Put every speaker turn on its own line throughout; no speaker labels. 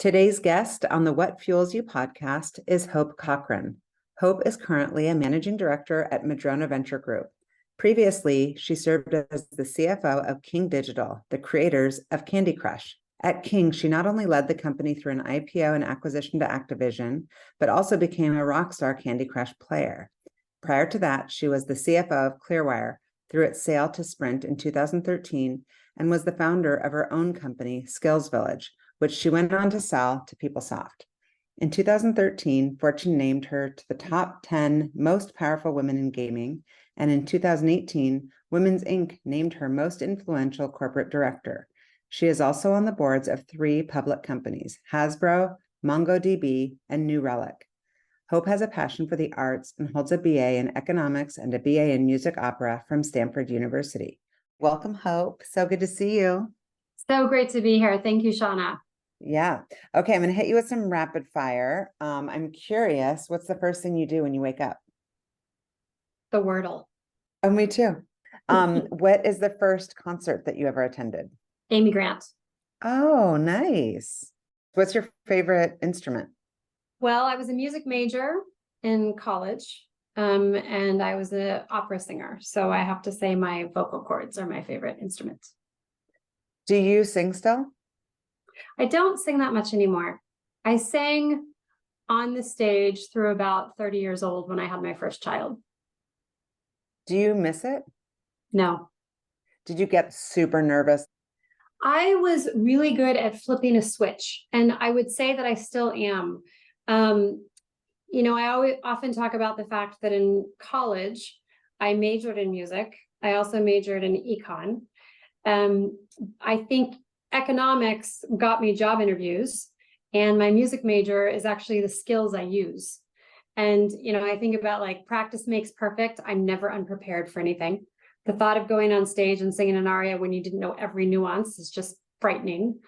Today's guest on the What Fuels You podcast is Hope Cochran. Hope is currently a managing director at Madrona Venture Group. Previously, she served as the CFO of King Digital, the creators of Candy Crush. At King, she not only led the company through an IPO and acquisition to Activision, but also became a rockstar Candy Crush player. Prior to that, she was the CFO of Clearwire through its sale to Sprint in 2013 and was the founder of her own company, SkillsVillage, which she went on to sell to PeopleSoft. In 2013, Fortune named her to the top 10 most powerful women in gaming, and in 2018, Women's Inc. named her most influential corporate director. She is also on the boards of 3 public companies, Hasbro, MongoDB, and New Relic. Hope has a passion for the arts and holds a BA in economics and a BA in music opera from Stanford University. Welcome, Hope. So good to see you.
So great to be here. Thank you, Shauna.
Yeah. Okay, I'm going to hit you with some rapid fire. I'm curious, what's the first thing you do when you wake up?
The Wordle.
Oh, me too. What is the first concert that you ever attended?
Amy Grant.
Oh, nice. What's your favorite instrument?
Well, I was a music major in college, and I was an opera singer. So I have to say my vocal cords are my favorite instrument.
Do you sing still?
I don't sing that much anymore. I sang on the stage through about 30 years old when I had my first child.
Do you miss it?
No.
Did you get super nervous?
I was really good at flipping a switch, and I would say that I still am. I often talk about the fact that in college, I majored in music. I also majored in econ. I think economics got me job interviews, and my music major is actually the skills I use. And, I think about like practice makes perfect. I'm never unprepared for anything. The thought of going on stage and singing an aria when you didn't know every nuance is just frightening.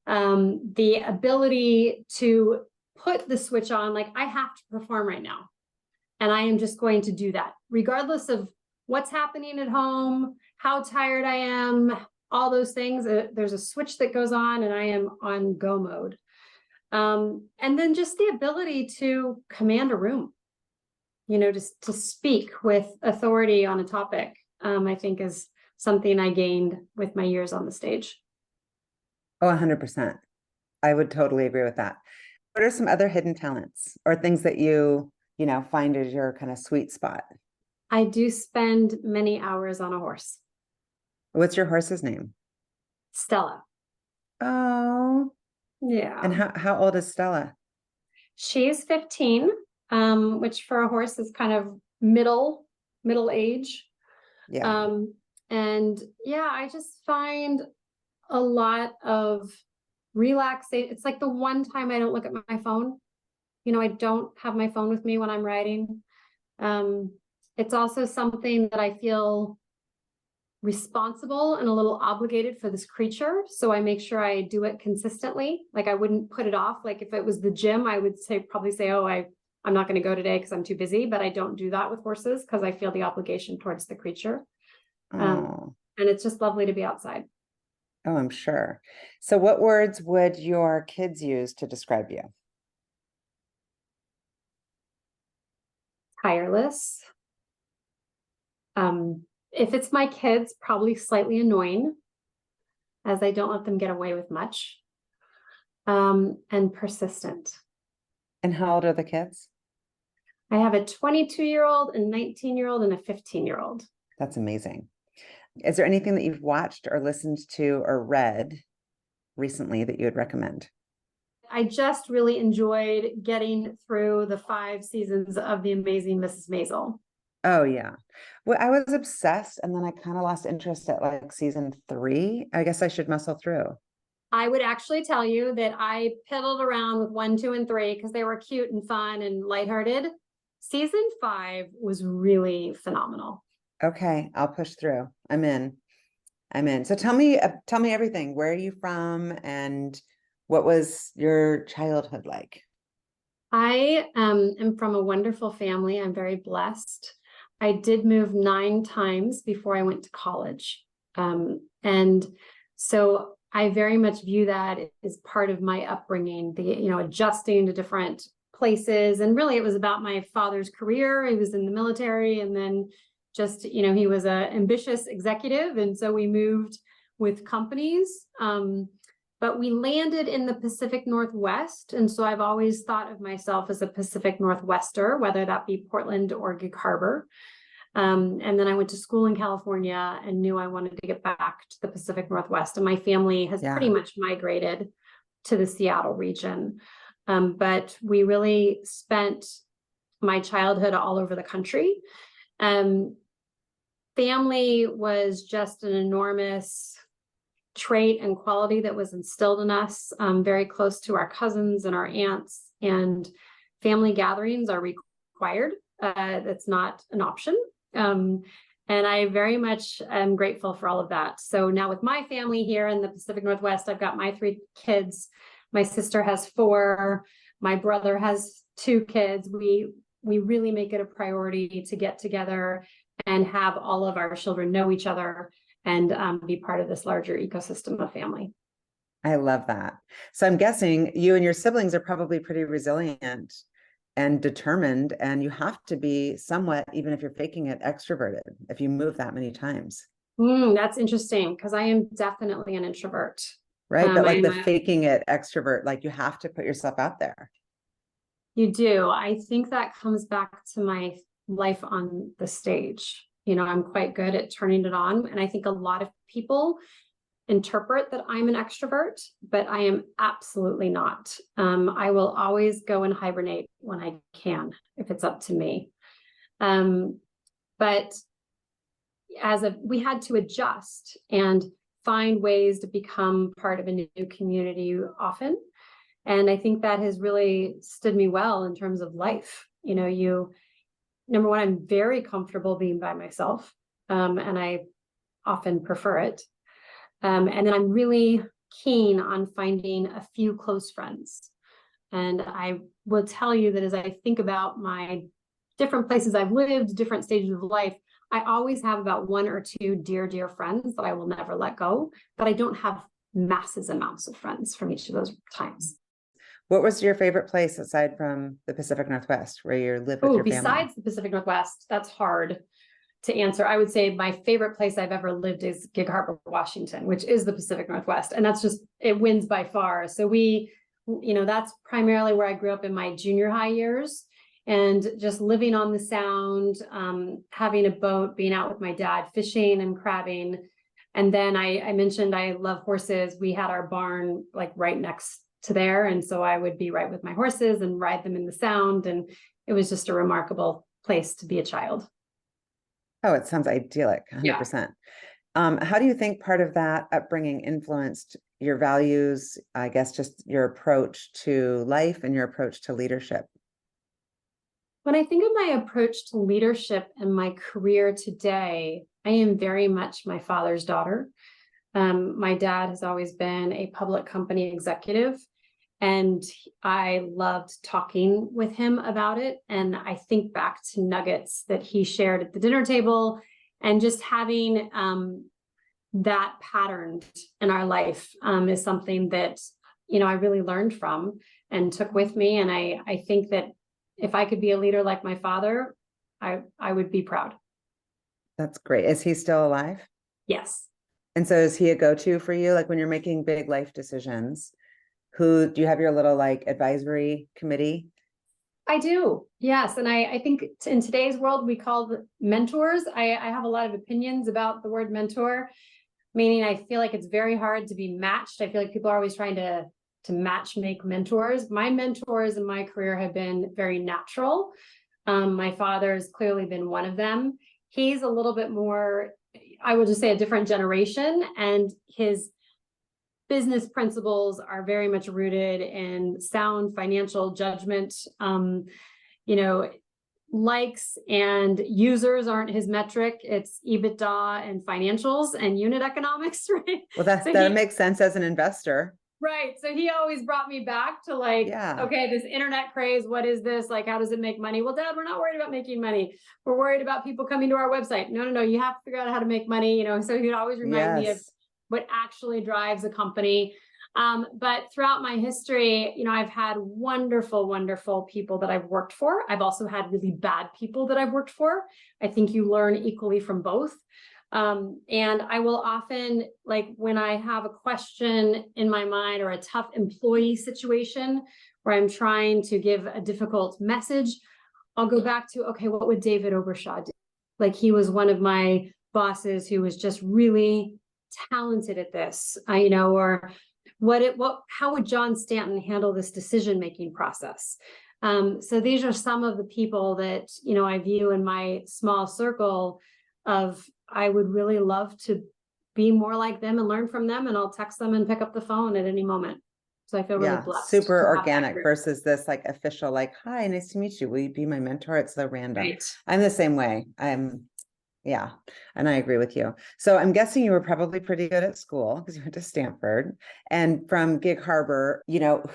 The ability to put the switch on, like I have to perform right now. And I am just going to do that, regardless of what's happening at home, how tired I am, all those things. There's a switch that goes on and I am on go mode. And then just the ability to command a room, just to speak with authority on a topic, I think is something I gained with my years on the stage.
Oh, 100%. I would totally agree with that. What are some other hidden talents or things that you find as your kind of sweet spot?
I do spend many hours on a horse.
What's your horse's name?
Stella.
Oh,
yeah.
And how old is Stella?
She's 15, which for a horse is kind of middle age.
Yeah.
And yeah, I just find a lot of relaxation. It's like the one time I don't look at my phone. I don't have my phone with me when I'm writing. It's also something that I feel responsible and a little obligated for this creature. So I make sure I do it consistently. Like I wouldn't put it off. Like if it was the gym, I would probably say, oh, I'm not going to go today because I'm too busy, but I don't do that with horses because I feel the obligation towards the creature. And it's just lovely to be outside.
Oh, I'm sure. So what words would your kids use to describe you?
Tireless. If it's my kids, probably slightly annoying, as I don't let them get away with much, and persistent.
And how old are the kids?
I have a 22-year-old, a 19-year-old, and a 15-year-old.
That's amazing. Is there anything that you've watched or listened to or read recently that you would recommend?
I just really enjoyed getting through the 5 seasons of The Amazing Mrs. Maisel.
Oh, yeah. Well, I was obsessed and then I kind of lost interest at like season 3. I guess I should muscle through.
I would actually tell you that I piddled around with 1, 2, and 3 because they were cute and fun and lighthearted. Season 5 was really phenomenal.
Okay, I'll push through. I'm in. So tell me everything. Where are you from and what was your childhood like?
I am from a wonderful family. I'm very blessed. I did move 9 times before I went to college. And so I very much view that as part of my upbringing, adjusting to different places. And really, it was about my father's career. He was in the military, and then just, he was an ambitious executive. And so we moved with companies. But we landed in the Pacific Northwest. And so I've always thought of myself as a Pacific Northwester, whether that be Portland or Gig Harbor. And then I went to school in California and knew I wanted to get back to the Pacific Northwest. And my family has pretty much migrated to the Seattle region. But we really spent my childhood all over the country. Family was just an enormous trait and quality that was instilled in us, very close to our cousins and our aunts, and family gatherings are required. That's not an option. And I very much am grateful for all of that. So now with my family here in the Pacific Northwest, I've got my 3 kids. My sister has 4. My brother has 2 kids. We really make it a priority to get together and have all of our children know each other and be part of this larger ecosystem of family.
I love that. So I'm guessing you and your siblings are probably pretty resilient and determined, and you have to be somewhat, even if you're faking it, extroverted if you move that many times.
That's interesting, because I am definitely an introvert.
Right, but like the faking it extrovert, like you have to put yourself out there.
You do. I think that comes back to my life on the stage. I'm quite good at turning it on. And I think a lot of people interpret that I'm an extrovert, but I am absolutely not. I will always go and hibernate when I can, if it's up to me. But we had to adjust and find ways to become part of a new community often. And I think that has really stood me well in terms of life. Number one, I'm very comfortable being by myself, and I often prefer it. And then I'm really keen on finding a few close friends. And I will tell you that as I think about my different places I've lived, different stages of life, I always have about 1 or 2 dear, dear friends that I will never let go, but I don't have massive amounts of friends from each of those times.
What was your favorite place aside from the Pacific Northwest where you live with your family?
Besides the Pacific Northwest, that's hard to answer. I would say my favorite place I've ever lived is Gig Harbor, Washington, which is the Pacific Northwest. And that's just, it wins by far. So that's primarily where I grew up in my junior high years, and just living on the Sound, having a boat, being out with my dad, fishing and crabbing. And then I mentioned I love horses. We had our barn like right next to there. And so I would be right with my horses and ride them in the Sound. And it was just a remarkable place to be a child.
Oh, it sounds idyllic, 100%. Yeah. How do you think part of that upbringing influenced your values, I guess, just your approach to life and your approach to leadership?
When I think of my approach to leadership and my career today, I am very much my father's daughter. My dad has always been a public company executive, and I loved talking with him about it. And I think back to nuggets that he shared at the dinner table, and just having that pattern in our life is something that, I really learned from and took with me. And I think that if I could be a leader like my father, I would be proud.
That's great. Is he still alive?
Yes.
And so is he a go-to for you? Like when you're making big life decisions, do you have your little like advisory committee?
I do. Yes. And I think in today's world, we call them mentors. I have a lot of opinions about the word mentor, meaning I feel like it's very hard to be matched. I feel like people are always trying to match make mentors. My mentors in my career have been very natural. My father has clearly been one of them. He's a little bit more, I would just say, a different generation, and his business principles are very much rooted in sound financial judgment. Likes and users aren't his metric. It's EBITDA and financials and unit economics, right?
Well, that makes sense as an investor.
Right. So he always brought me back to okay, this internet craze, what is this? Like, how does it make money? Well, Dad, we're not worried about making money. We're worried about people coming to our website. No, you have to figure out how to make money, so he would always remind me of what actually drives a company. But throughout my history, I've had wonderful, wonderful people that I've worked for. I've also had really bad people that I've worked for. I think you learn equally from both. And I will often, like when I have a question in my mind or a tough employee situation where I'm trying to give a difficult message, I'll go back to, okay, what would David Obershaw do? Like he was one of my bosses who was just really talented at this, or how would John Stanton handle this decision-making process? So these are some of the people that, I view in my small circle of, I would really love to be more like them and learn from them, and I'll text them and pick up the phone at any moment. So I feel really blessed.
Super organic versus this like official, like, hi, nice to meet you. Will you be my mentor? It's so random.
Right.
I'm the same way. Yeah. And I agree with you. So I'm guessing you were probably pretty good at school because you went to Stanford, and from Gig Harbor,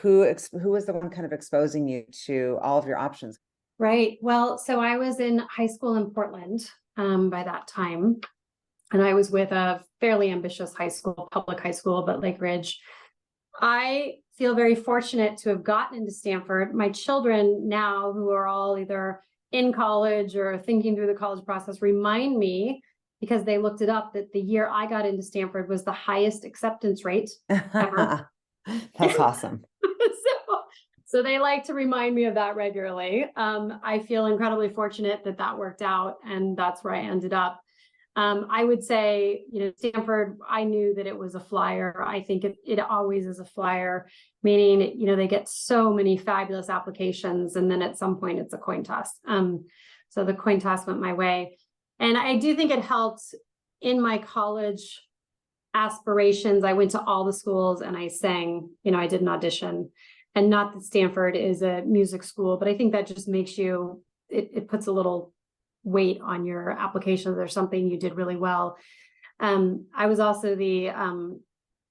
who was the one kind of exposing you to all of your options?
Right. Well, so I was in high school in Portland by that time, and I was with a fairly ambitious high school, public high school, but Lake Ridge. I feel very fortunate to have gotten into Stanford. My children now, who are all either in college or thinking through the college process, remind me, because they looked it up, that the year I got into Stanford was the highest acceptance rate ever.
That's awesome.
So they like to remind me of that regularly. I feel incredibly fortunate that worked out, and that's where I ended up. I would say, Stanford, I knew that it was a flyer. I think it always is a flyer, meaning, they get so many fabulous applications, and then at some point it's a coin toss. So the coin toss went my way. And I do think it helped in my college aspirations. I went to all the schools and I sang, I did an audition, and not that Stanford is a music school, but I think that just makes you, it puts a little weight on your application. There's something you did really well. I was also the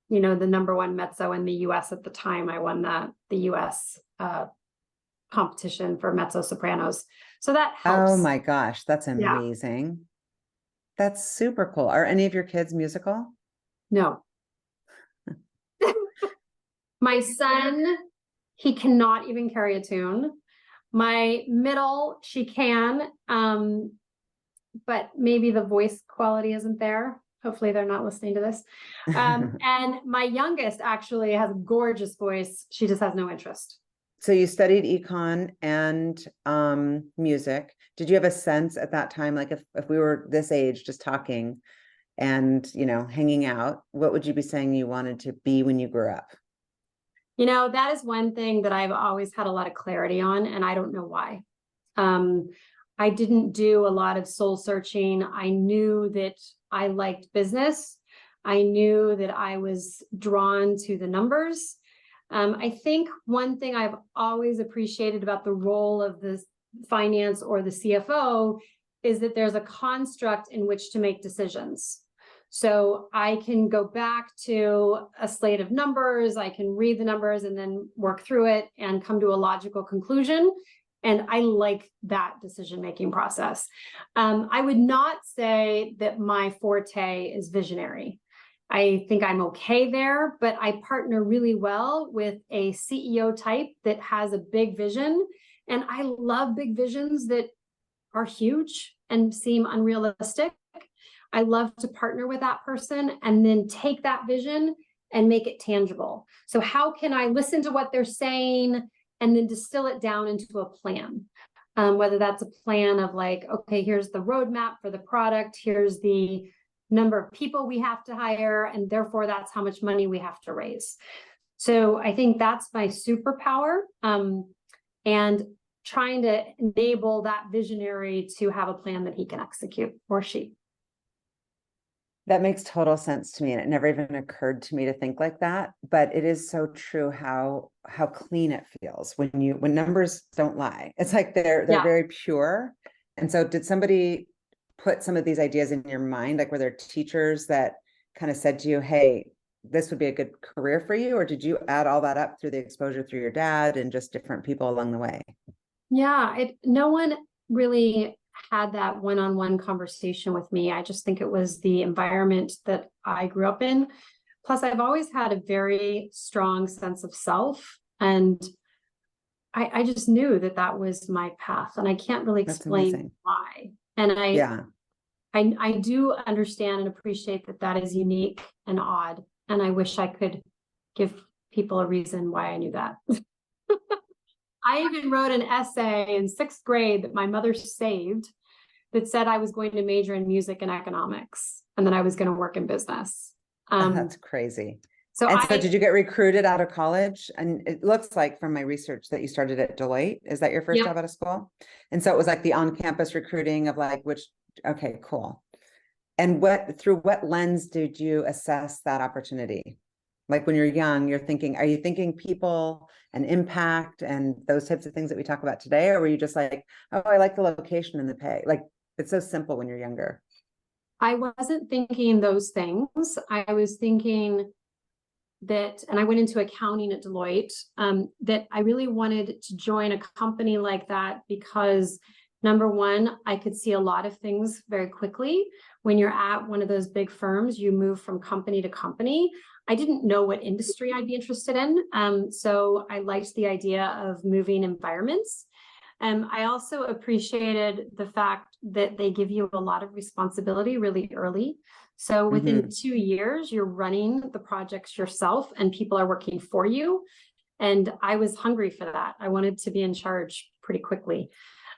number one mezzo in the US at the time. I won the US competition for mezzo sopranos. So that helps.
Oh my gosh, that's amazing. Yeah. That's super cool. Are any of your kids musical?
No. My son, he cannot even carry a tune. My middle, she can, but maybe the voice quality isn't there. Hopefully they're not listening to this. And my youngest actually has a gorgeous voice. She just has no interest.
So you studied econ and music. Did you have a sense at that time, like if we were this age just talking and, hanging out, what would you be saying you wanted to be when you grew up?
That is one thing that I've always had a lot of clarity on, and I don't know why. I didn't do a lot of soul searching. I knew that I liked business. I knew that I was drawn to the numbers. I think one thing I've always appreciated about the role of the finance or the CFO is that there's a construct in which to make decisions. So I can go back to a slate of numbers, I can read the numbers and then work through it and come to a logical conclusion. And I like that decision-making process. I would not say that my forte is visionary. I think I'm okay there, but I partner really well with a CEO type that has a big vision. And I love big visions that are huge and seem unrealistic. I love to partner with that person and then take that vision and make it tangible. So how can I listen to what they're saying and then distill it down into a plan? Whether that's a plan of like, okay, here's the roadmap for the product, here's the number of people we have to hire, and therefore that's how much money we have to raise. So I think that's my superpower, and trying to enable that visionary to have a plan that he can execute, or she.
That makes total sense to me. And it never even occurred to me to think like that, but it is so true how clean it feels when numbers don't lie. It's like they're very pure. And so did somebody put some of these ideas in your mind? Like, were there teachers that kind of said to you, hey, this would be a good career for you? Or did you add all that up through the exposure through your dad and just different people along the way?
Yeah, no one really had that one-on-one conversation with me. I just think it was the environment that I grew up in. Plus, I've always had a very strong sense of self, and I just knew that that was my path, and I can't really explain why. And I do understand and appreciate that that is unique and odd, and I wish I could give people a reason why I knew that. I even wrote an essay in 6th grade that my mother saved that said I was going to major in music and economics, and then I was going to work in business.
That's crazy.
So
did you get recruited out of college? And it looks like from my research that you started at Deloitte. Is that your first job out of school? And so it was like the on-campus recruiting of like, okay, cool. And through what lens did you assess that opportunity? Like when you're young, are you thinking people and impact and those types of things that we talk about today? Or were you just like, oh, I like the location and the pay? Like, it's so simple when you're younger.
I wasn't thinking those things. I was thinking that, and I went into accounting at Deloitte, that I really wanted to join a company like that because, number one, I could see a lot of things very quickly. When you're at one of those big firms, you move from company to company. I didn't know what industry I'd be interested in. So I liked the idea of moving environments. I also appreciated the fact that they give you a lot of responsibility really early. So within 2 years, you're running the projects yourself and people are working for you. And I was hungry for that. I wanted to be in charge pretty quickly.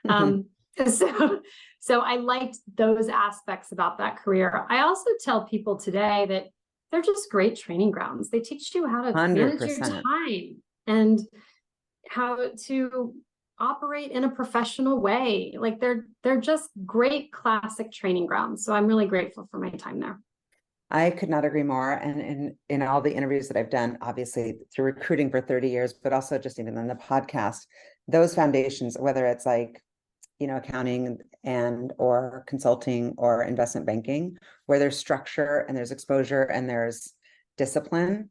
So I liked those aspects about that career. I also tell people today that they're just great training grounds. They teach you how to
100%.
manage your time and how to operate in a professional way. Like they're just great classic training grounds. So I'm really grateful for my time there.
I could not agree more. And in all the interviews that I've done, obviously through recruiting for 30 years, but also just even in the podcast, those foundations, whether it's like, accounting or consulting or investment banking, where there's structure and there's exposure and there's discipline,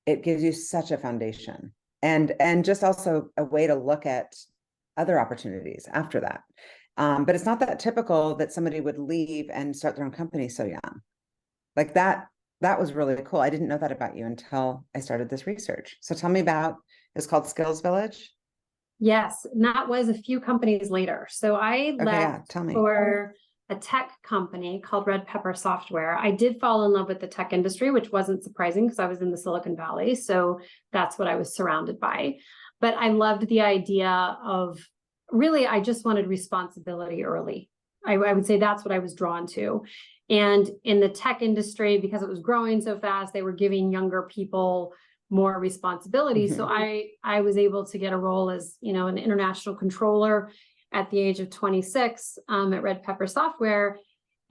it gives you such a foundation and just also a way to look at other opportunities after that. But it's not that typical that somebody would leave and start their own company so young. Like that was really cool. I didn't know that about you until I started this research. So tell me about, it's called SkillsVillage.
Yes, and that was a few companies later. So I left for a tech company called Red Pepper Software. I did fall in love with the tech industry, which wasn't surprising because I was in the Silicon Valley. So that's what I was surrounded by. But I loved the idea of really, I just wanted responsibility early. I would say that's what I was drawn to. And in the tech industry, because it was growing so fast, they were giving younger people more responsibility. So I was able to get a role as, an international controller at the age of 26 at Red Pepper Software.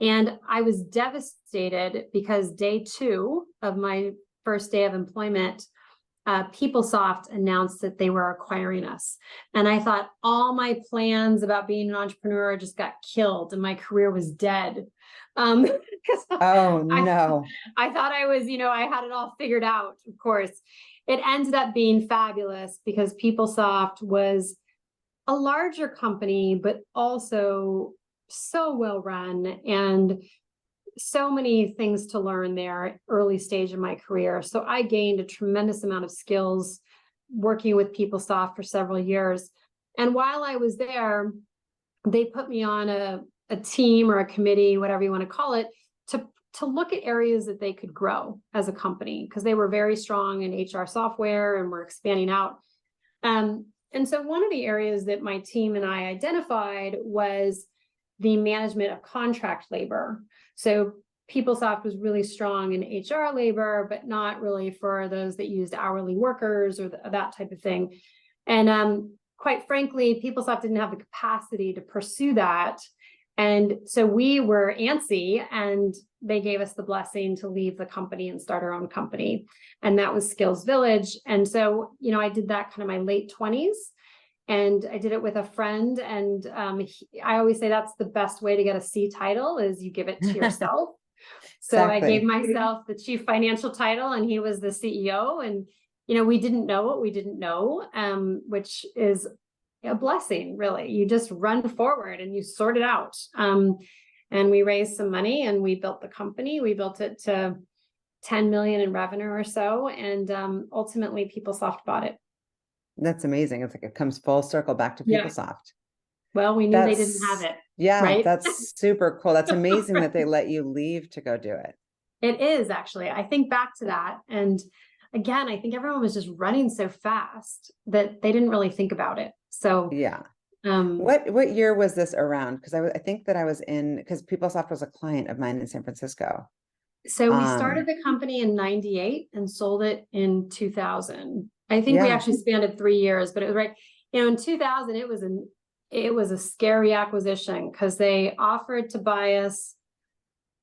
And I was devastated because day 2 of my first day of employment, PeopleSoft announced that they were acquiring us. And I thought all my plans about being an entrepreneur just got killed and my career was dead.
Oh, no.
I thought I was, I had it all figured out. Of course, it ended up being fabulous because PeopleSoft was a larger company, but also so well run and so many things to learn there early stage in my career. So I gained a tremendous amount of skills working with PeopleSoft for several years. And while I was there, they put me on a team or a committee, whatever you want to call it, to look at areas that they could grow as a company, because they were very strong in HR software and were expanding out. And so one of the areas that my team and I identified was the management of contract labor. So PeopleSoft was really strong in HR labor, but not really for those that used hourly workers or that type of thing. And quite frankly, PeopleSoft didn't have the capacity to pursue that. And so we were antsy and they gave us the blessing to leave the company and start our own company. And that was SkillsVillage. And so, I did that kind of my late 20s and I did it with a friend. And I always say that's the best way to get a C title is you give it to yourself. So exactly. I gave myself the chief financial title and he was the CEO. And, we didn't know what we didn't know, which is a blessing, really. You just run forward and you sort it out. And we raised some money and we built the company. We built it to 10 million in revenue or so. And ultimately PeopleSoft bought it.
That's amazing. It's like it comes full circle back to PeopleSoft.
Well, we knew they didn't have it.
Yeah,
right?
That's super cool. That's amazing that they let you leave to go do it.
It is actually. I think back to that. And again, I think everyone was just running so fast that they didn't really think about it. So
yeah. What year was this around? Because I think that I was because PeopleSoft was a client of mine in San Francisco.
So we started the company in 98 and sold it in 2000. I think we actually spanned 3 years, but it was right. In 2000, it was a scary acquisition because they offered to buy us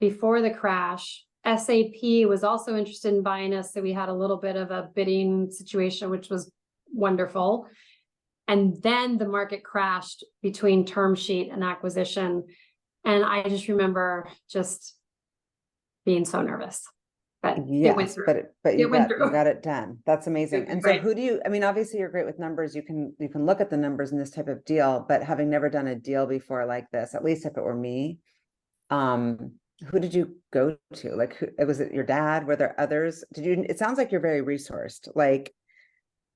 before the crash. SAP was also interested in buying us, so we had a little bit of a bidding situation, which was wonderful. And then the market crashed between term sheet and acquisition. And I just remember just being so nervous. But it went through.
But you got it done. That's amazing. And so who do you, I mean, obviously you're great with numbers. You can look at the numbers in this type of deal, but having never done a deal before like this, at least if it were me, who did you go to? Like, was it your dad? Were there others? It sounds like you're very resourced. Like,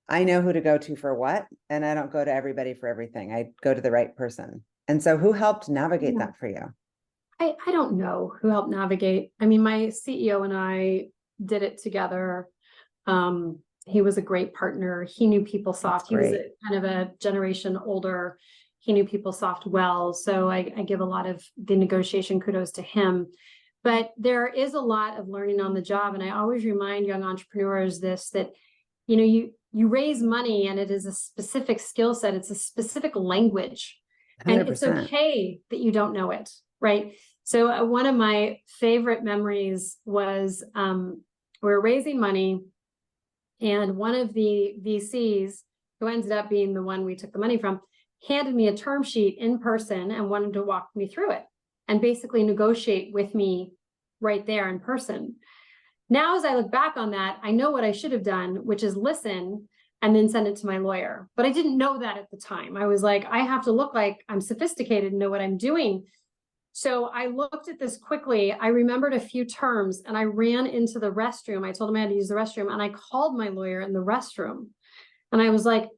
I know who to go to for what, and I don't go to everybody for everything. I go to the right person. And so who helped navigate that for you?
I don't know who helped navigate. I mean, my CEO and I did it together. He was a great partner. He knew PeopleSoft. He was kind of a generation older. He knew PeopleSoft well. So I give a lot of the negotiation kudos to him. But there is a lot of learning on the job. And I always remind young entrepreneurs that, you raise money and it is a specific skill set. It's a specific language. 100%. And it's okay that you don't know it, right? So one of my favorite memories was we were raising money, and one of the VCs, who ended up being the one we took the money from, handed me a term sheet in person and wanted to walk me through it and basically negotiate with me right there in person. Now, as I look back on that, I know what I should have done, which is listen and then send it to my lawyer. But I didn't know that at the time. I was like, I have to look like I'm sophisticated and know what I'm doing. So I looked at this quickly. I remembered a few terms and I ran into the restroom. I told him I had to use the restroom, and I called my lawyer in the restroom. And I was like,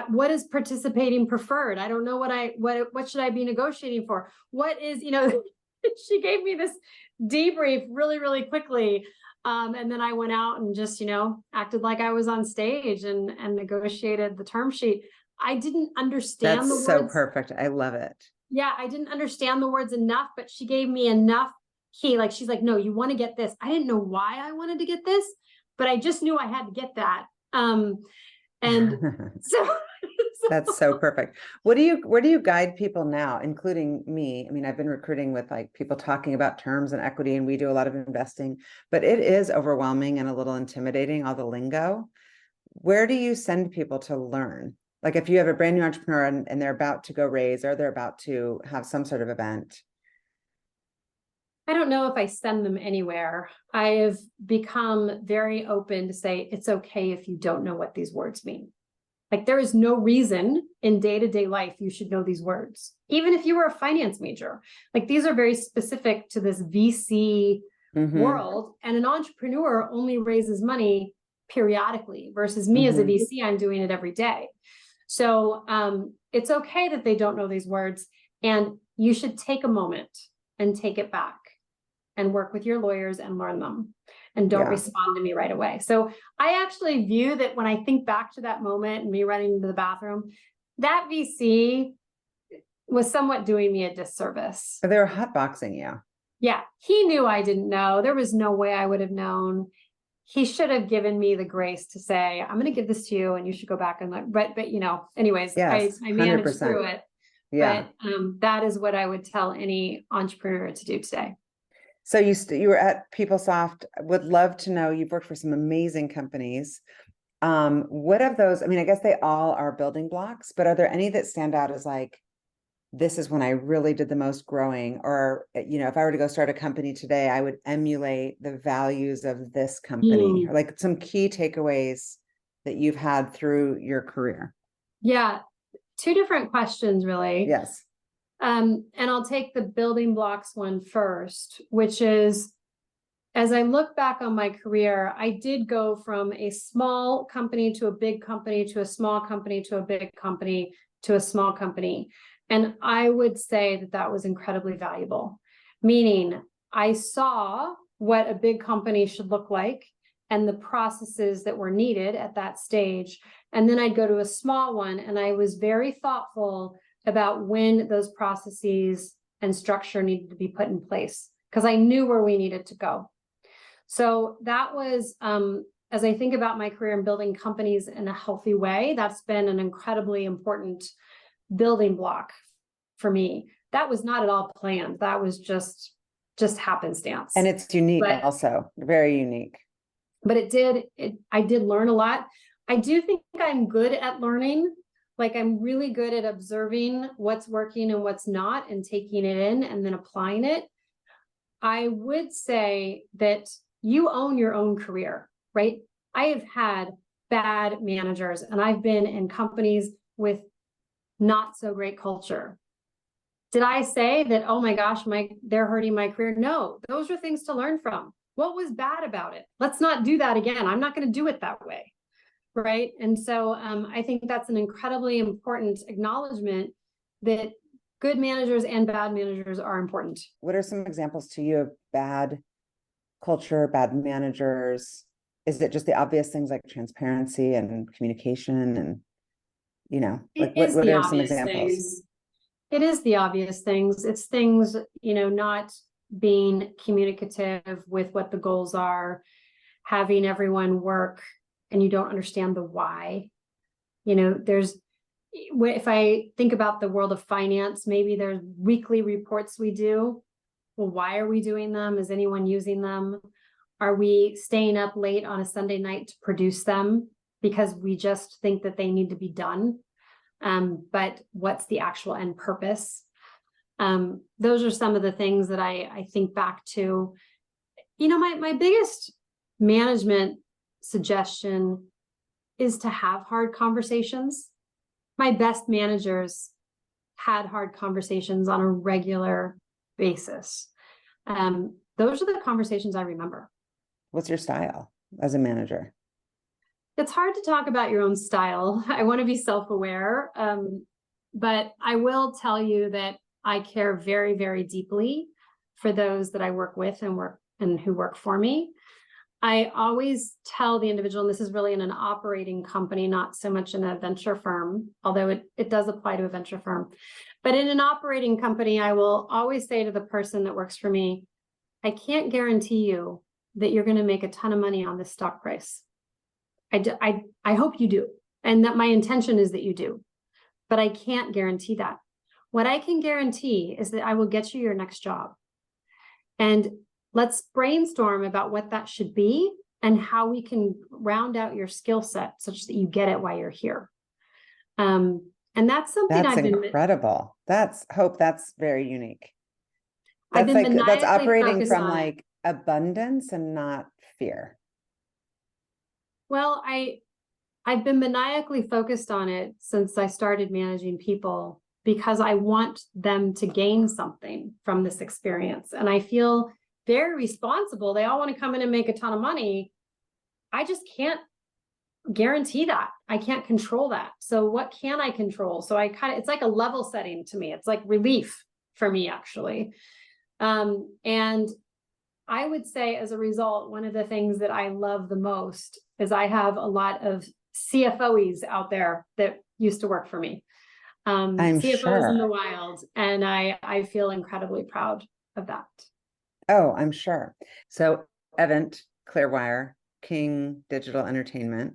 what is participating preferred? I don't know what should I be negotiating for? What is, she gave me this debrief really, really quickly. And then I went out and just, acted like I was on stage and negotiated the term sheet. I didn't understand the words.
That's so perfect. I love it.
Yeah, I didn't understand the words enough, but she gave me enough key. Like, she's like, no, you want to get this. I didn't know why I wanted to get this, but I just knew I had to get that. And so
that's so perfect. Where do you guide people now, including me? I mean, I've been recruiting with like people talking about terms and equity, and we do a lot of investing, but it is overwhelming and a little intimidating, all the lingo. Where do you send people to learn? Like if you have a brand new entrepreneur and they're about to go raise, or they're about to have some sort of event.
I don't know if I send them anywhere. I have become very open to say, it's okay if you don't know what these words mean. Like, there is no reason in day-to-day life you should know these words. Even if you were a finance major, like, these are very specific to this VC world. And an entrepreneur only raises money periodically versus me as a VC, I'm doing it every day. So it's okay that they don't know these words, and you should take a moment and take it back and work with your lawyers and learn them, and don't respond to me right away. So I actually view that when I think back to that moment and me running into the bathroom, that VC was somewhat doing me a disservice.
They were hotboxing you.
Yeah, he knew I didn't know. There was no way I would have known. He should have given me the grace to say, I'm going to give this to you and you should go back and like, but anyways,
yes,
I managed
100%.
through it.
Yeah.
But that is what I would tell any entrepreneur to do today.
So you were at PeopleSoft. Would love to know, you've worked for some amazing companies. What of those, I mean, I guess they all are building blocks, but are there any that stand out as like, this is when I really did the most growing? Or, if I were to go start a company today, I would emulate the values of this company, or like some key takeaways that you've had through your career.
Yeah. two different questions, really.
Yes.
And I'll take the building blocks one first, which is, as I look back on my career, I did go from a small company to a big company to a small company to a big company to a small company. And I would say that that was incredibly valuable, meaning I saw what a big company should look like and the processes that were needed at that stage. And then I'd go to a small one, and I was very thoughtful about when those processes and structure needed to be put in place, because I knew where we needed to go. So that was, as I think about my career in building companies in a healthy way, that's been an incredibly important building block for me. That was not at all planned. That was just happenstance.
And it's unique, also very unique.
But I did learn a lot. I do think I'm good at learning. Like, I'm really good at observing what's working and what's not and taking it in and then applying it. I would say that you own your own career, right? I have had bad managers, and I've been in companies with not so great culture. Did I say that, oh my gosh, they're hurting my career? No, those are things to learn from. What was bad about it? Let's not do that again. I'm not going to do it that way. Right. And so I think that's an incredibly important acknowledgement that good managers and bad managers are important. What
are some examples to you of bad culture, bad managers? Is it just the obvious things like transparency and communication and, like what are some examples?
It is the obvious things. It's things, not being communicative with what the goals are, having everyone work and you don't understand the why. If I think about the world of finance, maybe there's weekly reports we do. Well, why are we doing them? Is anyone using them? Are we staying up late on a Sunday night to produce them because we just think that they need to be done? But what's the actual end purpose? Those are some of the things that I think back to. My biggest management suggestion is to have hard conversations. My best managers had hard conversations on a regular basis. Those are the conversations I remember.
What's your style as a manager?
It's hard to talk about your own style. I want to be self-aware, but I will tell you that I care very, very deeply for those that I work with and who work for me. I always tell the individual, and this is really in an operating company, not so much in a venture firm, although it does apply to a venture firm. But in an operating company, I will always say to the person that works for me, I can't guarantee you that you're going to make a ton of money on this stock price. I hope you do, and that my intention is that you do, but I can't guarantee that. What I can guarantee is that I will get you your next job. And let's brainstorm about what that should be and how we can round out your skill set such that you get it while you're here. And that's something
that's incredible. That's very unique. That's that's operating from like abundance and not fear.
Well, I've been maniacally focused on it since I started managing people because I want them to gain something from this experience. And I feel very responsible. They all want to come in and make a ton of money. I just can't guarantee that. I can't control that. So what can I control? So it's like a level setting to me. It's like relief for me, actually. And I would say as a result, one of the things that I love the most is I have a lot of CFOs out there that used to work for me. CFOs in the wild. And I feel incredibly proud of that.
Oh, I'm sure. So Event, Clearwire, King Digital Entertainment,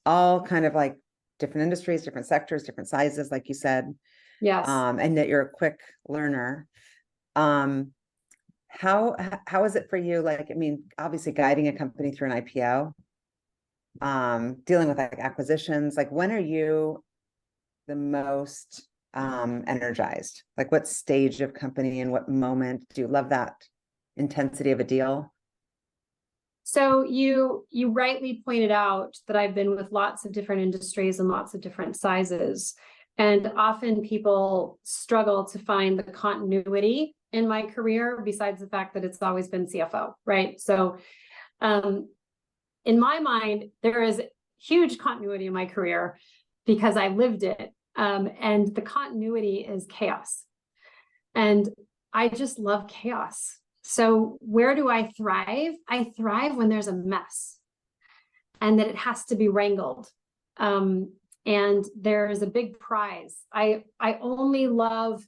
all kind of like different industries, different sectors, different sizes, like you said.
Yes.
And that you're a quick learner. How is it for you? Like, I mean, obviously guiding a company through an IPO, dealing with like acquisitions, like when are you the most energized? Like what stage of company and what moment do you love that intensity of a deal?
So you rightly pointed out that I've been with lots of different industries and lots of different sizes. And often people struggle to find the continuity in my career, besides the fact that it's always been CFO, right? So in my mind, there is huge continuity in my career because I lived it. And the continuity is chaos. And I just love chaos. So where do I thrive? I thrive when there's a mess and that it has to be wrangled. And there's a big prize. I only love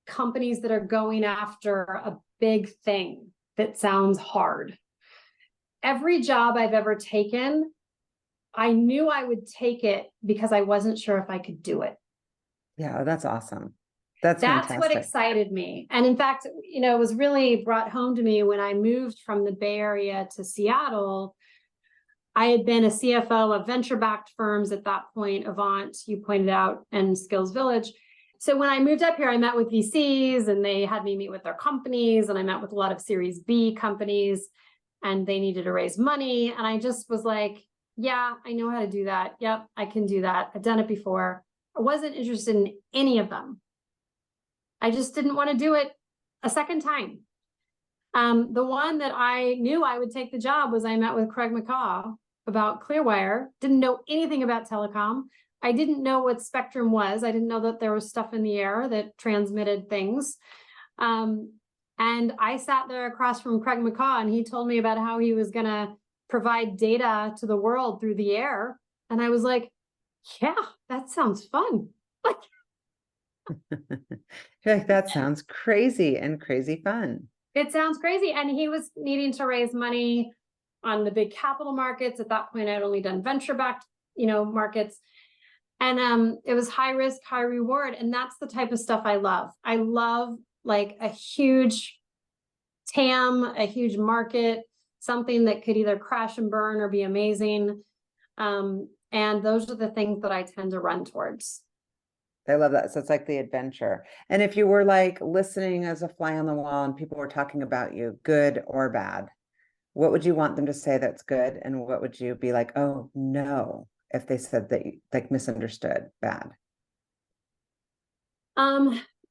companies that are going after a big thing that sounds hard. Every job I've ever taken, I knew I would take it because I wasn't sure if I could do it.
Yeah, that's awesome. That's
That's what
fantastic.
excited me. And in fact, it was really brought home to me when I moved from the Bay Area to Seattle. I had been a CFO of venture-backed firms at that point, Avant, you pointed out, and SkillsVillage. So when I moved up here, I met with VCs and they had me meet with their companies, and I met with a lot of Series B companies, and they needed to raise money. And I just was like, yeah, I know how to do that. Yep, I can do that. I've done it before. I wasn't interested in any of them. I just didn't want to do it a second time. The one that I knew I would take the job was I met with Craig McCaw about Clearwire, didn't know anything about telecom. I didn't know what spectrum was. I didn't know that there was stuff in the air that transmitted things. And I sat there across from Craig McCaw and he told me about how he was going to provide data to the world through the air. And I was like, yeah, that sounds fun.
Like, that sounds crazy and crazy fun.
It sounds crazy. And he was needing to raise money on the big capital markets. At that point, I'd only done venture-backed, markets. And it was high risk, high reward. And that's the type of stuff I love. I love like a huge TAM, a huge market, something that could either crash and burn or be amazing. And those are the things that I tend to run towards.
I love that. So it's like the adventure. And if you were like listening as a fly on the wall and people were talking about you, good or bad, what would you want them to say that's good? And what would you be like, oh no, if they said that you like misunderstood bad?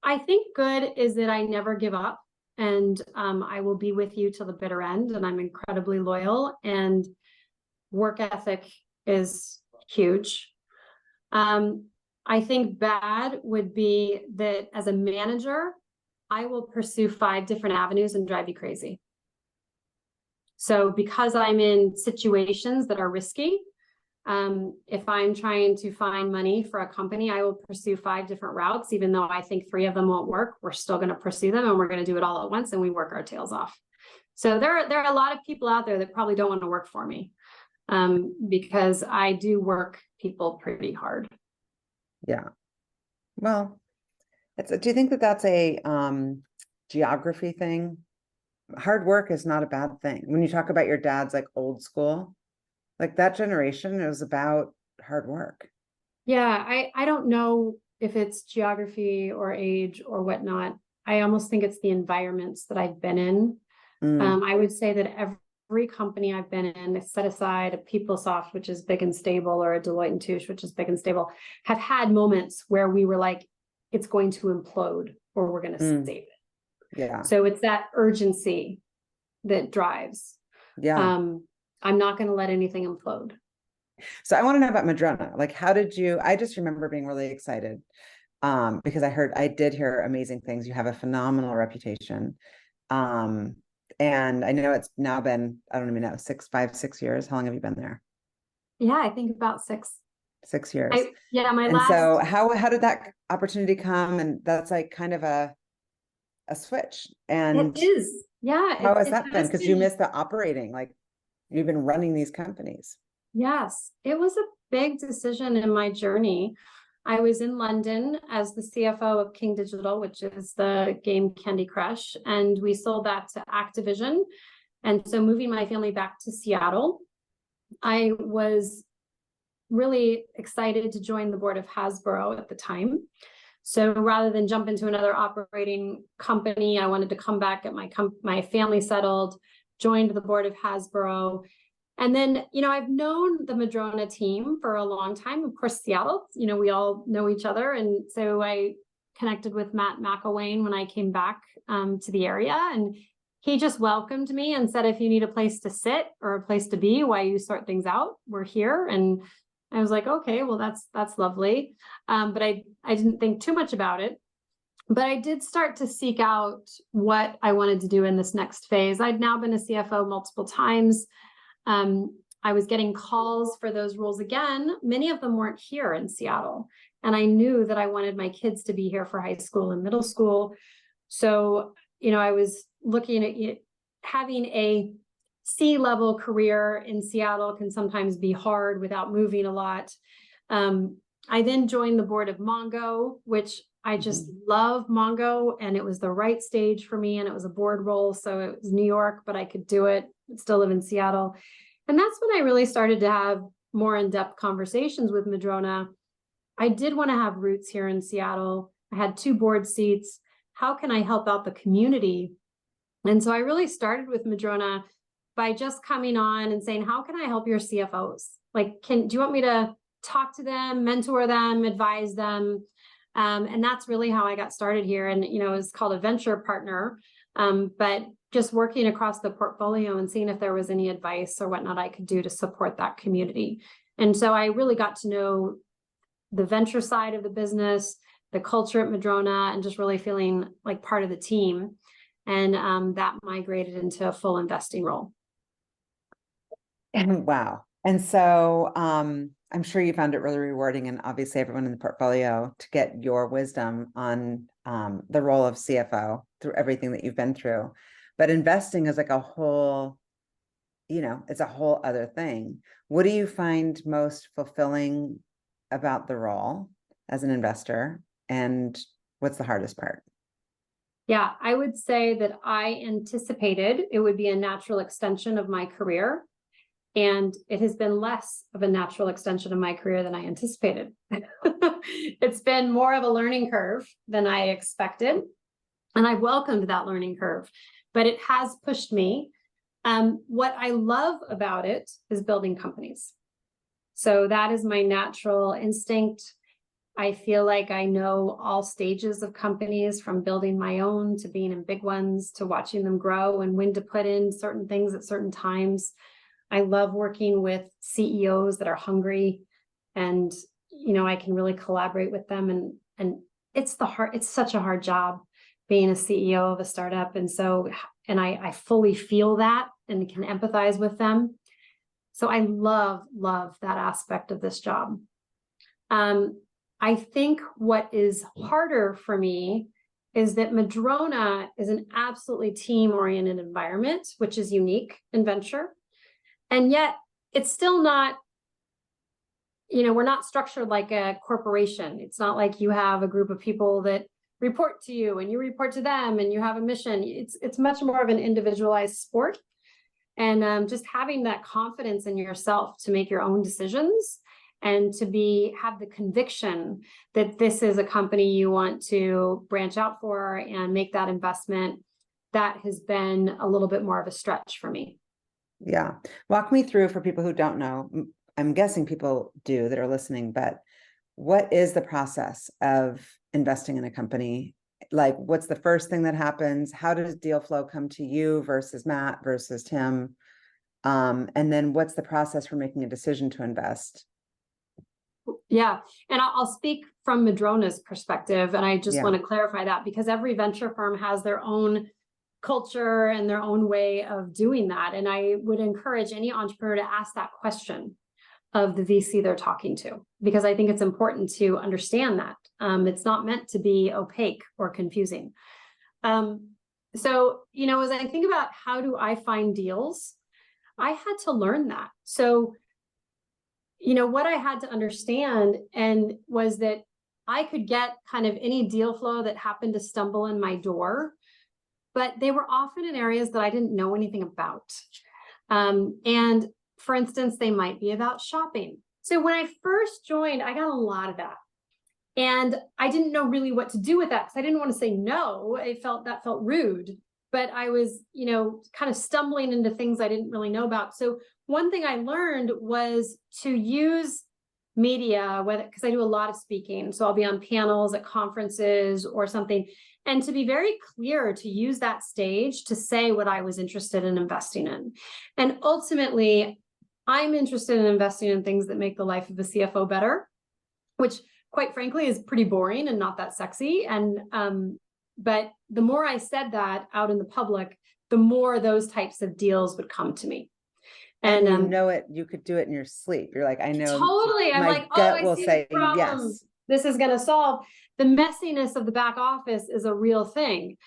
I think good is that I never give up, and I will be with you till the bitter end, and I'm incredibly loyal, and work ethic is huge. I think bad would be that as a manager, I will pursue 5 different avenues and drive you crazy. So because I'm in situations that are risky, if I'm trying to find money for a company, I will pursue 5 different routes, even though I think 3 of them won't work. We're still going to pursue them and we're going to do it all at once, and we work our tails off. So there are a lot of people out there that probably don't want to work for me, because I do work people pretty hard.
Yeah. Well, do you think that that's a geography thing? Hard work is not a bad thing. When you talk about your dad's like old school, like that generation, it was about hard work.
Yeah, I don't know if it's geography or age or whatnot. I almost think it's the environments that I've been in. I would say that every company I've been in, set aside a PeopleSoft, which is big and stable, or a Deloitte & Touche, which is big and stable, have had moments where we were like, it's going to implode or we're going to save it.
Yeah.
So it's that urgency that drives.
Yeah.
I'm not going to let anything implode.
So I want to know about Madrona. Like, how did you, I just remember being really excited because I did hear amazing things. You have a phenomenal reputation. And I know it's now been, I don't even know, 6 years. How long have you been there?
Yeah, I think about 6
years.
So
how did that opportunity come? And that's like kind of a switch. And
it is. Yeah.
How has that been? Because you missed the operating, like you've been running these companies.
Yes, it was a big decision in my journey. I was in London as the CFO of King Digital, which is the game Candy Crush, and we sold that to Activision. And so moving my family back to Seattle, I was really excited to join the board of Hasbro at the time. So rather than jump into another operating company, I wanted to come back, get my family settled, joined the board of Hasbro. And then, I've known the Madrona team for a long time. Of course, Seattle, we all know each other. And so I connected with Matt McElwain when I came back to the area. And he just welcomed me and said, if you need a place to sit or a place to be while you sort things out, we're here. And I was like, okay, well, that's lovely. But I didn't think too much about it. But I did start to seek out what I wanted to do in this next phase. I'd now been a CFO multiple times. I was getting calls for those roles again. Many of them weren't here in Seattle. And I knew that I wanted my kids to be here for high school and middle school. So, I was looking at having a C-level career in Seattle can sometimes be hard without moving a lot. I then joined the board of Mongo, which I just love Mongo, and it was the right stage for me, and it was a board role. So it was New York, but I could do it, still live in Seattle. And that's when I really started to have more in-depth conversations with Madrona. I did want to have roots here in Seattle. I had 2 board seats. How can I help out the community? And so I really started with Madrona by just coming on and saying, how can I help your CFOs? Like, do you want me to talk to them, mentor them, advise them? And that's really how I got started here. And, it's called a venture partner, but just working across the portfolio and seeing if there was any advice or whatnot I could do to support that community. And so I really got to know the venture side of the business, the culture at Madrona, and just really feeling like part of the team. And that migrated into a full investing role.
And wow. And so I'm sure you found it really rewarding, and obviously everyone in the portfolio, to get your wisdom on the role of CFO through everything that you've been through. But investing is like a whole, it's a whole other thing. What do you find most fulfilling about the role as an investor, and what's the hardest part?
Yeah, I would say that I anticipated it would be a natural extension of my career. And it has been less of a natural extension of my career than I anticipated. It's been more of a learning curve than I expected. And I welcomed that learning curve, but it has pushed me. What I love about it is building companies. So that is my natural instinct. I feel like I know all stages of companies, from building my own to being in big ones to watching them grow and when to put in certain things at certain times. I love working with CEOs that are hungry, and I can really collaborate with them. And it's such a hard job being a CEO of a startup. And so, I fully feel that and can empathize with them. So I love that aspect of this job. I think what is harder for me is that Madrona is an absolutely team-oriented environment, which is unique in venture. And yet it's still not, we're not structured like a corporation. It's not like you have a group of people that report to you and you report to them and you have a mission. It's much more of an individualized sport. And just having that confidence in yourself to make your own decisions and to have the conviction that this is a company you want to branch out for and make that investment, that has been a little bit more of a stretch for me.
Yeah. Walk me through, for people who don't know. I'm guessing people do that are listening, but what is the process of investing in a company? Like, what's the first thing that happens? How does deal flow come to you versus Matt versus Tim? And then what's the process for making a decision to invest?
Yeah. And I'll speak from Madrona's perspective. And I just want to clarify that, because every venture firm has their own culture and their own way of doing that. And I would encourage any entrepreneur to ask that question of the VC they're talking to, because I think it's important to understand that. It's not meant to be opaque or confusing. So, as I think about how do I find deals, I had to learn that. So, what I had to understand was that I could get kind of any deal flow that happened to stumble in my door, but they were often in areas that I didn't know anything about. And for instance, they might be about shopping. So when I first joined, I got a lot of that. And I didn't know really what to do with that, because I didn't want to say no. That felt rude, but I was, kind of stumbling into things I didn't really know about. So one thing I learned was to use media, whether, because I do a lot of speaking, so I'll be on panels at conferences or something, and to be very clear to use that stage to say what I was interested in investing in. And ultimately, I'm interested in investing in things that make the life of a CFO better, which quite frankly is pretty boring and not that sexy. And but the more I said that out in the public, the more those types of deals would come to me.
And you know it, you could do it in your sleep. You're like, I know.
Totally. I'm
my
like,
gut
I
will
see
say
the problem.
yes.
This is going to solve. The messiness of the back office is a real thing.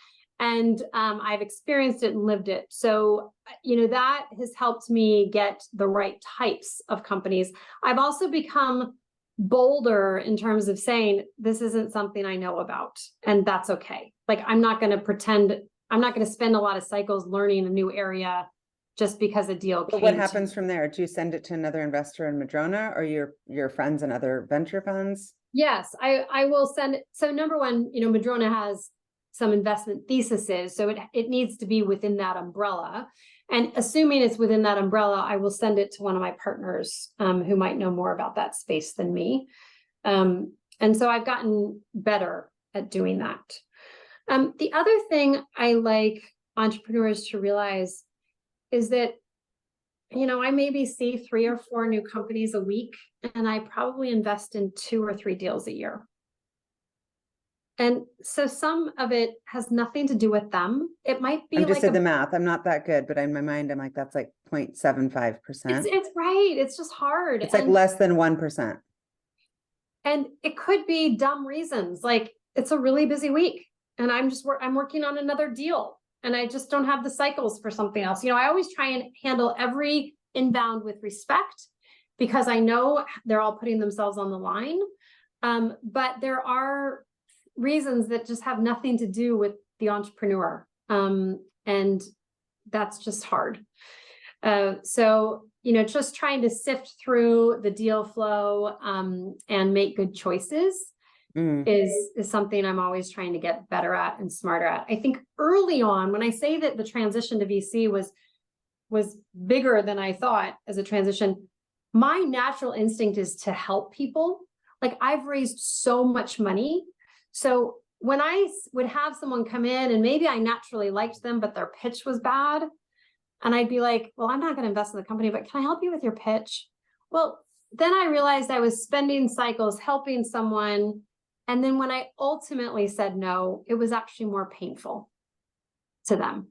And I've experienced it and lived it. So, that has helped me get the right types of companies. I've also become bolder in terms of saying, this isn't something I know about, and that's okay. Like, I'm not going to pretend, I'm not going to spend a lot of cycles learning a new area just because a deal
But
came
what happens from there? Do you send it to another investor in Madrona or your friends and other venture funds?
Yes, I will send it. So number one, Madrona has some investment theses, so it needs to be within that umbrella. And assuming it's within that umbrella, I will send it to one of my partners who might know more about that space than me. And so I've gotten better at doing that. The other thing I like entrepreneurs to realize is that, I maybe see 3 or 4 new companies a week, and I probably invest in 2 or 3 deals a year. And so some of it has nothing to do with them. It might be
I'm just
like
did the math. I'm not that good, but in my mind, I'm like, that's like 0.75%.
It's right. It's just hard.
It's like less than 1%.
And it could be dumb reasons. Like, it's a really busy week and I'm working on another deal and I just don't have the cycles for something else. I always try and handle every inbound with respect because I know they're all putting themselves on the line. But there are reasons that just have nothing to do with the entrepreneur. And that's just hard. So, just trying to sift through the deal flow and make good choices is something I'm always trying to get better at and smarter at. I think early on, when I say that the transition to VC was bigger than I thought as a transition, my natural instinct is to help people. Like, I've raised so much money. So when I would have someone come in and maybe I naturally liked them, but their pitch was bad, and I'd be like, well, I'm not going to invest in the company, but can I help you with your pitch? Well, then I realized I was spending cycles helping someone. And then when I ultimately said no, it was actually more painful to them.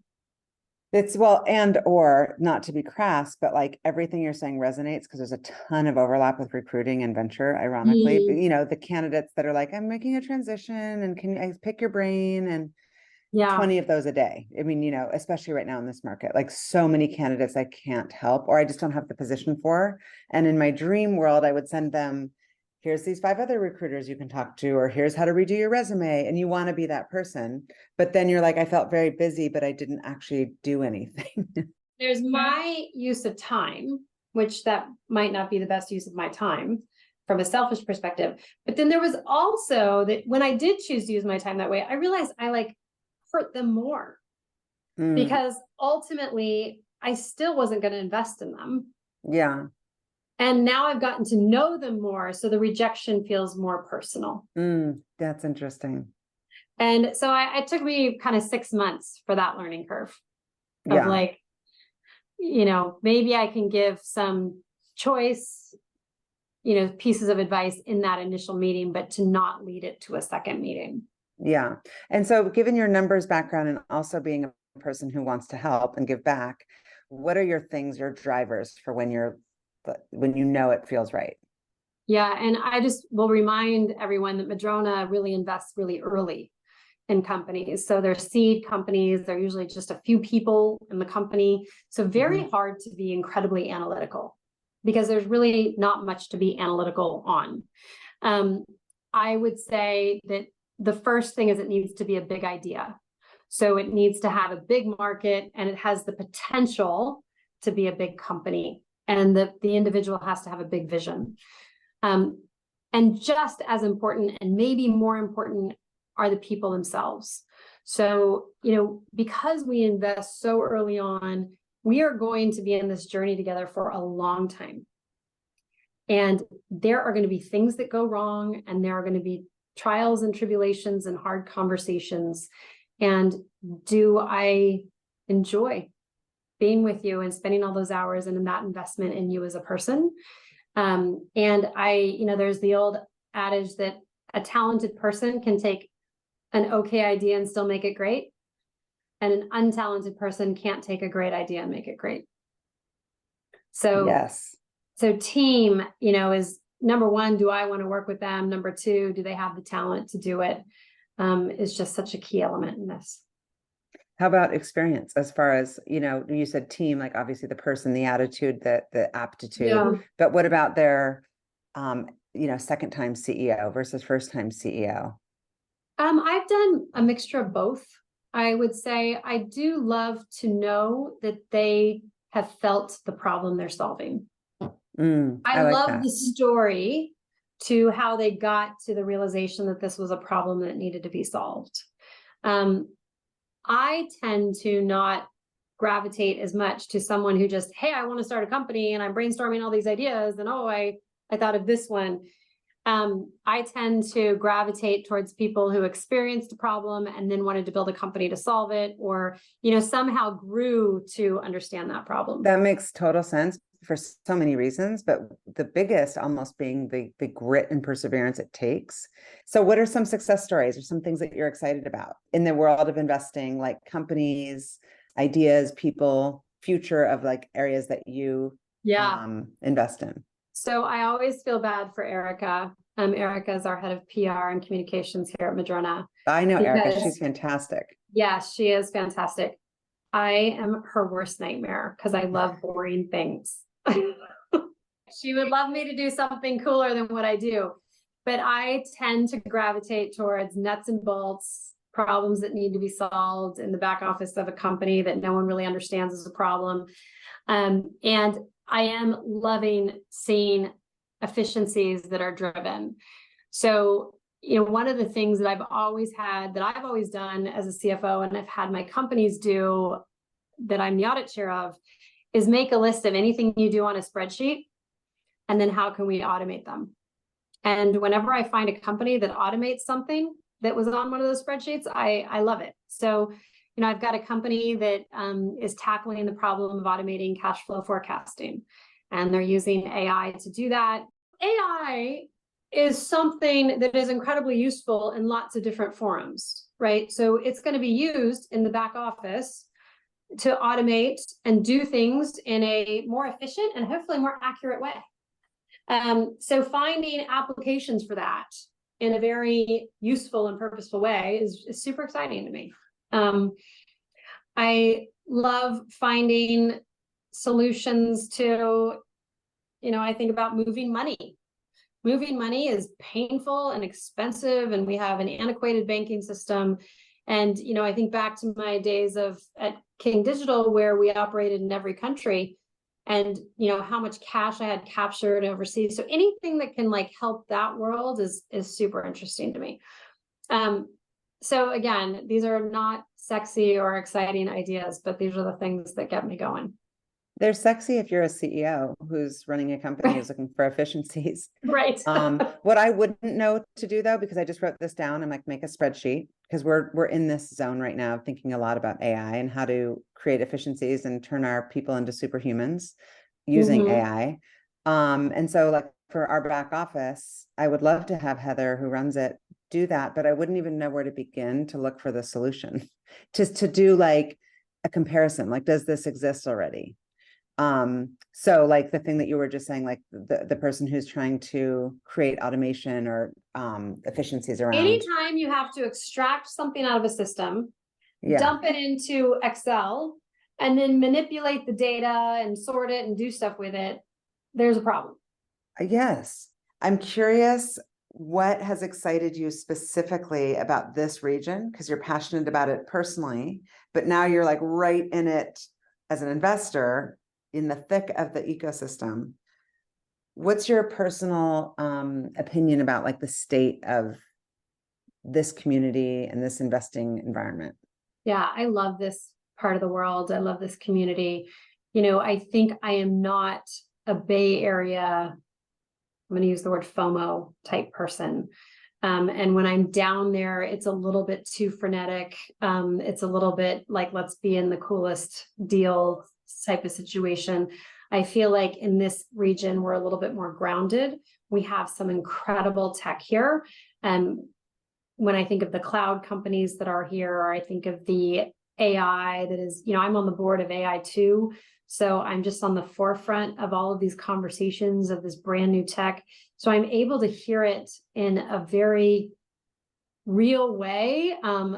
It's or not to be crass, but like everything you're saying resonates because there's a ton of overlap with recruiting and venture, ironically. The candidates that are like, I'm making a transition and can I pick your brain? And 20 of those a day. I mean, especially right now in this market, like so many candidates I can't help, or I just don't have the position for. And in my dream world, I would send them, here's these 5 other recruiters you can talk to, or here's how to redo your resume. And you want to be that person. But then you're like, I felt very busy, but I didn't actually do anything.
There's my use of time, which that might not be the best use of my time from a selfish perspective. But then there was also that when I did choose to use my time that way, I realized I hurt them more because ultimately I still wasn't going to invest in them.
Yeah.
And now I've gotten to know them more. So the rejection feels more personal.
That's interesting.
And so it took me kind of 6 months for that learning curve of maybe I can give some choice, pieces of advice in that initial meeting, but to not lead it to a second meeting.
Yeah. And so given your numbers background and also being a person who wants to help and give back, what are your drivers for when it feels right?
Yeah. And I just will remind everyone that Madrona really invests really early in companies. So they're seed companies. They're usually just a few people in the company. So very hard to be incredibly analytical because there's really not much to be analytical on. I would say that the first thing is it needs to be a big idea. So it needs to have a big market and it has the potential to be a big company. And the individual has to have a big vision. And just as important and maybe more important are the people themselves. So, because we invest so early on, we are going to be in this journey together for a long time. And there are going to be things that go wrong, and there are going to be trials and tribulations and hard conversations. And do I enjoy being with you and spending all those hours and in that investment in you as a person? And there's the old adage that a talented person can take an okay idea and still make it great. And an untalented person can't take a great idea and make it great. So,
yes.
So team, is number one, do I want to work with them? Number two, do they have the talent to do it? Is just such a key element in this.
How about experience as far as, you said team, like obviously the person, the attitude, the aptitude,
Yeah.
but what about their, second time CEO versus first time CEO?
I've done a mixture of both. I would say I do love to know that they have felt the problem they're solving. I
like
love
that.
the story to how they got to the realization that this was a problem that needed to be solved. I tend to not gravitate as much to someone who just, hey, I want to start a company and I'm brainstorming all these ideas and I thought of this one. I tend to gravitate towards people who experienced a problem and then wanted to build a company to solve it, or, somehow grew to understand that problem.
That makes total sense for so many reasons, but the biggest almost being the grit and perseverance it takes. So what are some success stories or some things that you're excited about in the world of investing, like companies, ideas, people, future of like areas that you invest in?
So I always feel bad for Erica. Erica is our head of PR and communications here at Madrona.
I know Erica, she's fantastic.
Yes, she is fantastic. I am her worst nightmare because I love boring things. She would love me to do something cooler than what I do, but I tend to gravitate towards nuts and bolts, problems that need to be solved in the back office of a company that no one really understands as a problem. And I am loving seeing efficiencies that are driven. So, one of the things that I've always done as a CFO, and I've had my companies do that I'm the audit chair of, is make a list of anything you do on a spreadsheet, and then how can we automate them? And whenever I find a company that automates something that was on one of those spreadsheets, I love it. So, I've got a company that is tackling the problem of automating cash flow forecasting, and they're using AI to do that. AI is something that is incredibly useful in lots of different forums, right? So it's going to be used in the back office to automate and do things in a more efficient and hopefully more accurate way. So finding applications for that in a very useful and purposeful way is super exciting to me. I love finding solutions to, I think about moving money. Moving money is painful and expensive, and we have an antiquated banking system. And, I think back to my days at King Digital, where we operated in every country, and, how much cash I had captured overseas. So anything that can help that world is super interesting to me. So again, these are not sexy or exciting ideas, but these are the things that get me going.
They're sexy if you're a CEO who's running a company who's looking for efficiencies.
Right.
What I wouldn't know to do though, because I just wrote this down, I'm like, make a spreadsheet, because we're in this zone right now of thinking a lot about AI and how to create efficiencies and turn our people into superhumans using AI. And so for our back office, I would love to have Heather, who runs it, do that, but I wouldn't even know where to begin to look for the solution, just to do a comparison, does this exist already? So the thing that you were just saying, the person who's trying to create automation or efficiencies around.
Anytime you have to extract something out of a system, dump it into Excel, and then manipulate the data and sort it and do stuff with it, there's a problem.
Yes. I'm curious, what has excited you specifically about this region? Because you're passionate about it personally, but now you're right in it as an investor, in the thick of the ecosystem. What's your personal opinion about the state of this community and this investing environment?
Yeah, I love this part of the world. I love this community. I think I am not a Bay Area, I'm going to use the word FOMO type person. And when I'm down there, it's a little bit too frenetic. It's a little bit like, let's be in the coolest deal type of situation. I feel like in this region, we're a little bit more grounded. We have some incredible tech here. When I think of the cloud companies that are here, or I think of the AI that is, I'm on the board of AI too. So I'm just on the forefront of all of these conversations of this brand new tech. So I'm able to hear it in a very real way,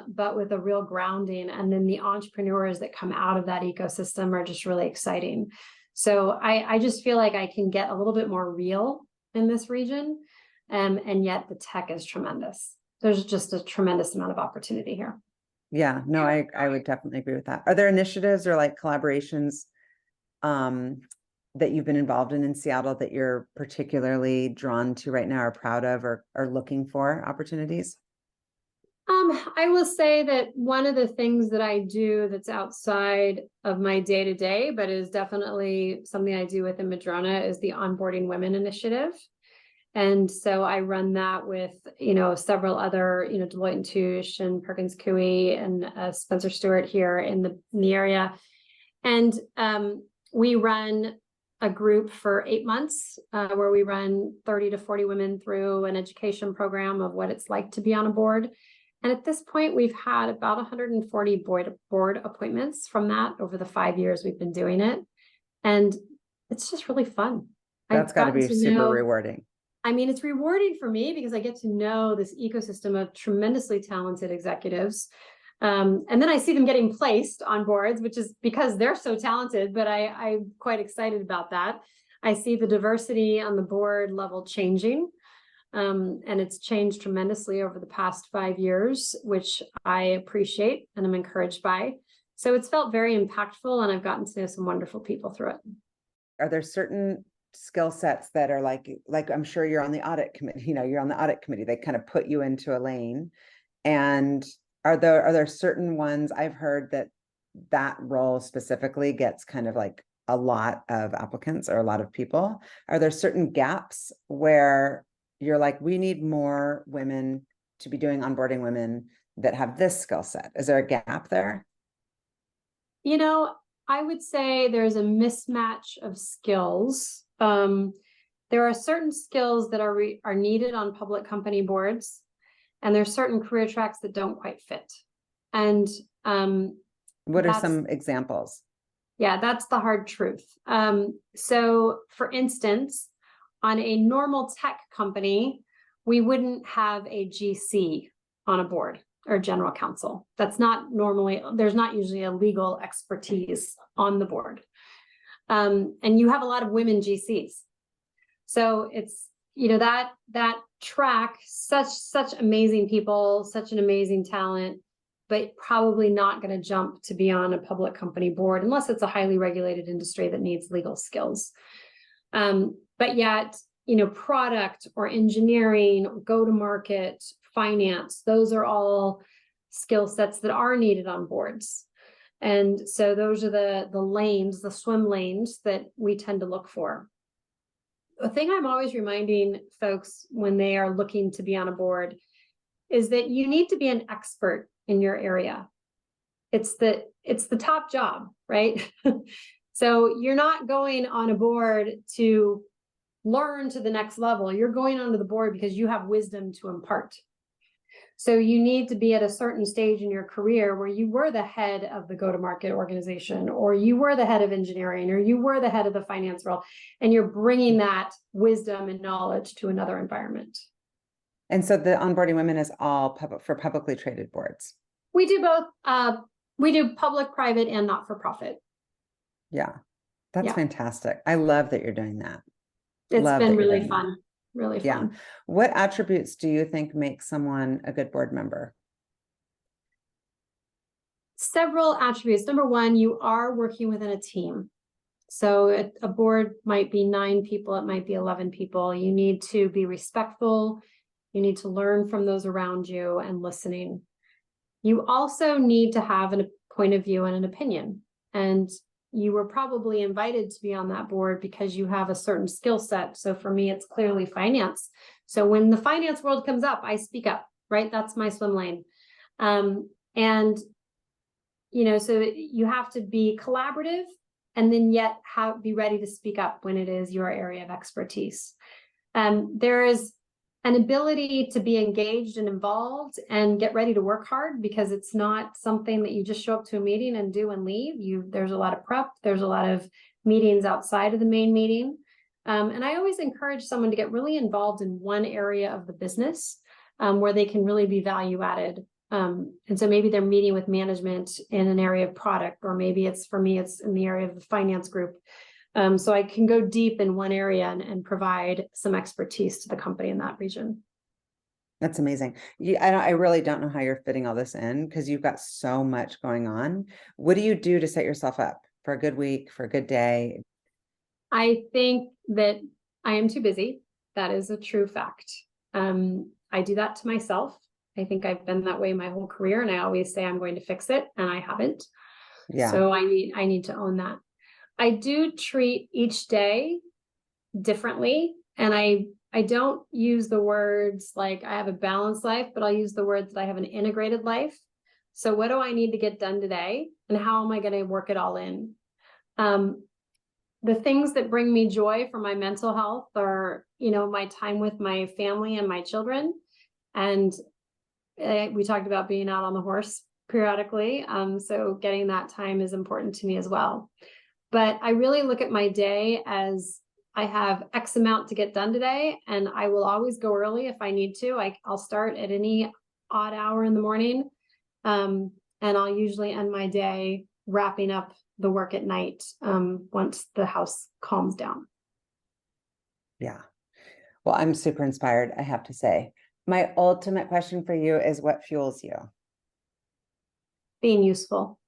but with a real grounding. And then the entrepreneurs that come out of that ecosystem are just really exciting. So I just feel like I can get a little bit more real in this region. And yet the tech is tremendous. There's just a tremendous amount of opportunity here.
Yeah, no, I would definitely agree with that. Are there initiatives or like collaborations that you've been involved in Seattle that you're particularly drawn to right now, or proud of, or looking for opportunities?
I will say that one of the things that I do that's outside of my day-to-day, but is definitely something I do within Madrona, is the Onboarding Women Initiative. And so I run that with, several other, Deloitte and Touche and Perkins Coie and Spencer Stewart here in the area. And we run a group for 8 months where we run 30 to 40 women through an education program of what it's like to be on a board. And at this point, we've had about 140 board appointments from that over the 5 years we've been doing it. And it's just really fun.
That's got to be super rewarding.
I mean, it's rewarding for me because I get to know this ecosystem of tremendously talented executives. And then I see them getting placed on boards, which is because they're so talented, but I'm quite excited about that. I see the diversity on the board level changing. And it's changed tremendously over the past 5 years, which I appreciate and I'm encouraged by. So it's felt very impactful, and I've gotten to know some wonderful people through it.
Are there certain skill sets that are like I'm sure you're on the audit committee, you're on the audit committee, they kind of put you into a lane, and are there certain ones? I've heard that role specifically gets kind of like a lot of applicants or a lot of people. Are there certain gaps where you're like, we need more women to be doing onboarding women that have this skill set? Is there a gap there?
I would say there's a mismatch of skills. There are certain skills that are needed on public company boards, and there's certain career tracks that don't quite fit. And
what are some examples?
Yeah, that's the hard truth. So for instance, on a normal tech company, we wouldn't have a GC on a board or general counsel. There's not usually a legal expertise on the board. And you have a lot of women GCs. So it's, that track, such amazing people, such an amazing talent, but probably not going to jump to be on a public company board unless it's a highly regulated industry that needs legal skills. But yet, product or engineering, go-to-market, finance, those are all skill sets that are needed on boards. And so those are the lanes, the swim lanes that we tend to look for. The thing I'm always reminding folks when they are looking to be on a board is that you need to be an expert in your area. It's the top job, right? So you're not going on a board to learn to the next level. You're going onto the board because you have wisdom to impart. So you need to be at a certain stage in your career where you were the head of the go-to-market organization, or you were the head of engineering, or you were the head of the finance role, and you're bringing that wisdom and knowledge to another environment.
And so the onboarding women is all for publicly traded boards.
We do both. We do public, private, and not-for-profit.
Yeah, that's fantastic. I love that you're doing that.
It's been really fun. Really fun.
Yeah. What attributes do you think make someone a good board member?
Several attributes. Number one, you are working within a team. So a board might be 9 people, it might be 11 people. You need to be respectful. You need to learn from those around you and listening. You also need to have a point of view and an opinion. And, you were probably invited to be on that board because you have a certain skill set. So for me, it's clearly finance. So when the finance world comes up, I speak up, right? That's my swim lane. And, so you have to be collaborative and then yet be ready to speak up when it is your area of expertise. There is an ability to be engaged and involved and get ready to work hard, because it's not something that you just show up to a meeting and do and leave. There's a lot of prep. There's a lot of meetings outside of the main meeting. And I always encourage someone to get really involved in one area of the business where they can really be value added. And so maybe they're meeting with management in an area of product, or maybe for me, it's in the area of the finance group. So I can go deep in one area and provide some expertise to the company in that region.
That's amazing. I really don't know how you're fitting all this in, because you've got so much going on. What do you do to set yourself up for a good week, for a good day?
I think that I am too busy. That is a true fact. I do that to myself. I think I've been that way my whole career, and I always say I'm going to fix it, and I haven't.
Yeah.
So I need to own that. I do treat each day differently, and I don't use the words like I have a balanced life, but I'll use the words that I have an integrated life. So what do I need to get done today, and how am I going to work it all in? The things that bring me joy for my mental health are, my time with my family and my children. And we talked about being out on the horse periodically. So getting that time is important to me as well. But I really look at my day as I have X amount to get done today, and I will always go early if I need to. I'll start at any odd hour in the morning, and I'll usually end my day wrapping up the work at night once the house calms down.
Yeah. Well, I'm super inspired, I have to say. My ultimate question for you is, what fuels you?
Being useful.